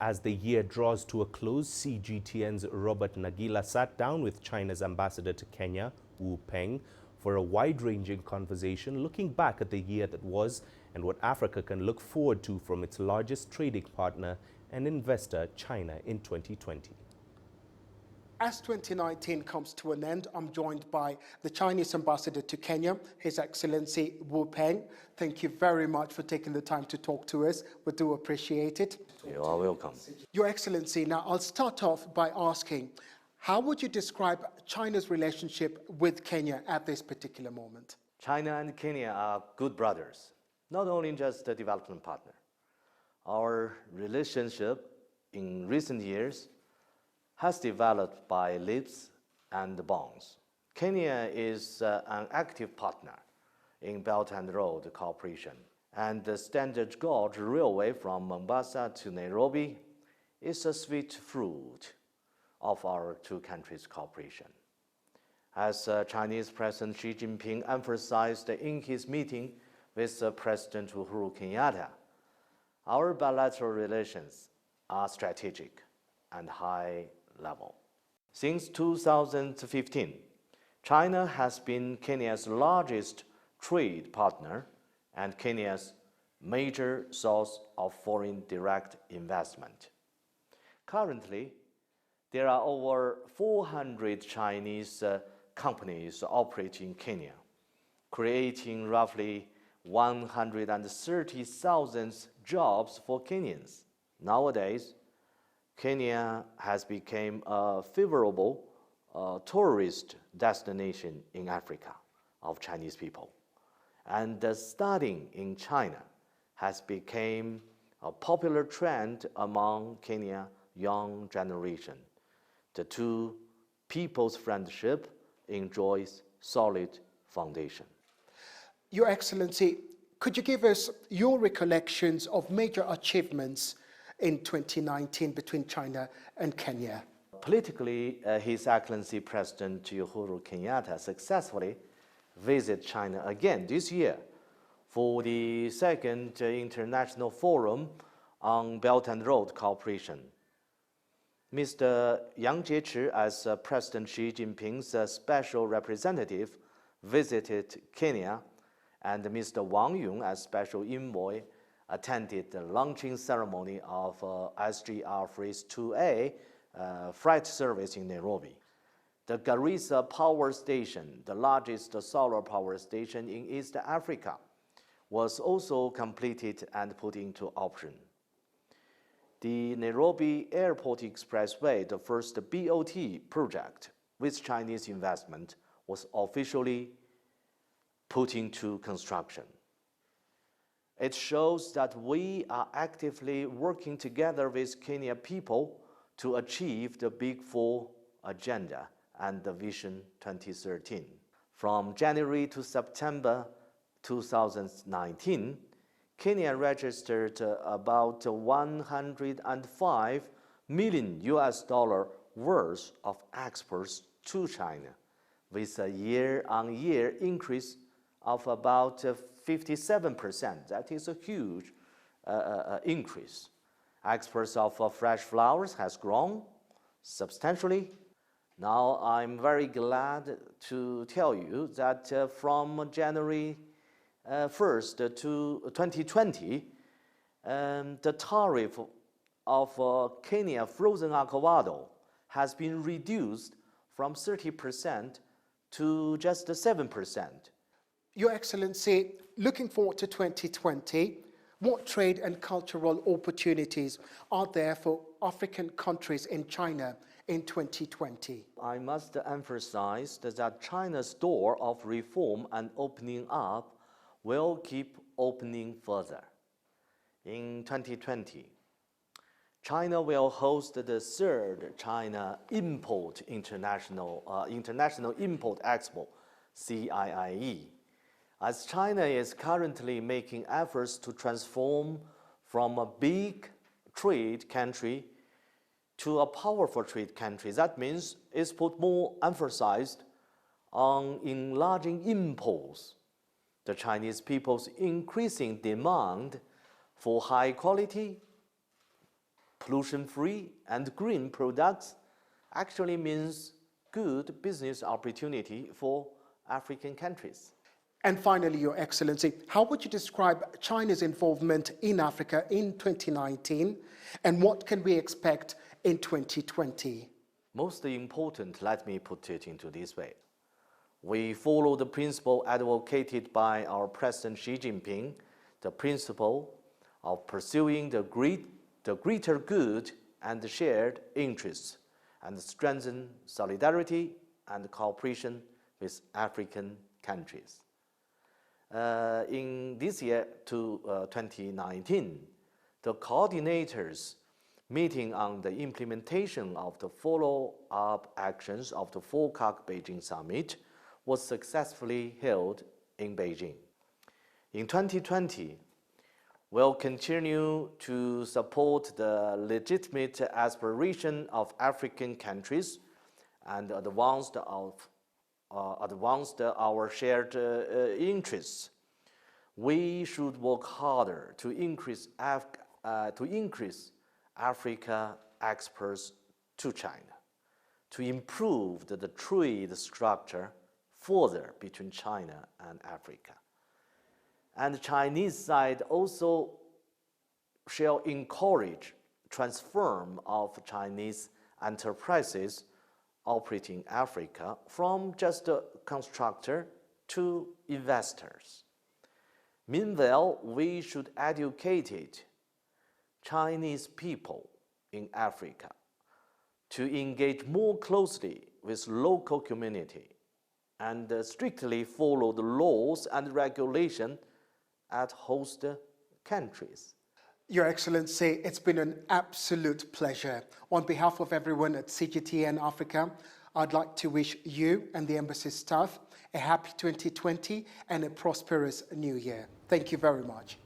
As the year draws to a close, CGTN's Robert Nagila sat down with China's ambassador to Kenya, Peng, for a wide-ranging conversation looking back at the year that was and what Africa can look forward to from its largest trading partner and investor, China, in 2020. As 2019 comes to an end, I'm joined by the Chinese ambassador to Kenya, His Excellency Peng. Thank you very much for taking the time to talk to us. We do appreciate it. You are welcome. Your Excellency, now I'll start off by asking, how would you describe China's relationship with Kenya at this particular moment? China and Kenya are good brothers, not only just a development partner. Our relationship in recent years has developed by leaps and bounds. Kenya is an active partner in Belt and Road cooperation, and the Standard Gauge Railway from Mombasa to Nairobi is a sweet fruit of our two countries' cooperation. As Chinese President Xi Jinping emphasized in his meeting with President Uhuru Kenyatta, our bilateral relations are strategic and high level. Since 2015, China has been Kenya's largest trade partner and Kenya's major source of foreign direct investment. Currently, there are over 400 Chinese companies operating in Kenya, creating roughly 130,000 jobs for Kenyans. Nowadays, Kenya has become a favorable tourist destination in Africa of Chinese people. And studying in China has become a popular trend among Kenya young generation. The two people's friendship enjoys solid foundation. Your Excellency, could you give us your recollections of major achievements in 2019 between China and Kenya? Politically, His Excellency President Uhuru Kenyatta successfully visited China again this year for the second International Forum on Belt and Road Cooperation. Mr. Yang Jiechi, as President Xi Jinping's special representative, visited Kenya, and Mr. Wang Yong, as special envoy, attended the launching ceremony of SGR Phase 2A freight service in Nairobi. The Garissa power station, the largest solar power station in East Africa, was also completed and put into operation. The Nairobi Airport Expressway, the first BOT project with Chinese investment, was officially put into construction. It shows that we are actively working together with Kenya people to achieve the Big Four agenda and the Vision 2013. From January to September 2019, Kenya registered about 105 million US dollar worth of exports to China, with a year-on-year increase of about 57%. That is a huge increase. Exports of fresh flowers has grown substantially. Now I'm very glad to tell you that from January 1st to 2020, the tariff of Kenya frozen avocado has been reduced from 30% to just 7%. Your Excellency, looking forward to 2020, what trade and cultural opportunities are there for African countries in China in 2020? I must emphasize that China's door of reform and opening up will keep opening further. In 2020, China will host the third China International Import Expo, CIIE. As China is currently making efforts to transform from a big trade country to a powerful trade country, that means it's put more emphasis on enlarging imports. The Chinese people's increasing demand for high quality, pollution-free and green products actually means good business opportunity for African countries. And finally, Your Excellency, how would you describe China's involvement in Africa in 2019, and what can we expect in 2020? Most important, let me put it into this way. We follow the principle advocated by our President Xi Jinping, the principle of pursuing the greater good and the shared interests, and strengthen solidarity and cooperation with African countries. In this year, 2019, the coordinators meeting on the implementation of the follow-up actions of the FOCAC Beijing Summit was successfully held in Beijing. In 2020, we'll continue to support the legitimate aspiration of African countries and advance our shared interests. We should work harder to increase Africa exports to China, to improve the trade structure further between China and Africa. And the Chinese side also shall encourage transform of Chinese enterprises operating in Africa from just a constructor to investors. Meanwhile, we should educate Chinese people in Africa to engage more closely with local community and strictly follow the laws and regulations at host countries. Your Excellency, it's been an absolute pleasure. On behalf of everyone at CGTN Africa, I'd like to wish you and the embassy staff a happy 2020 and a prosperous new year. Thank you very much.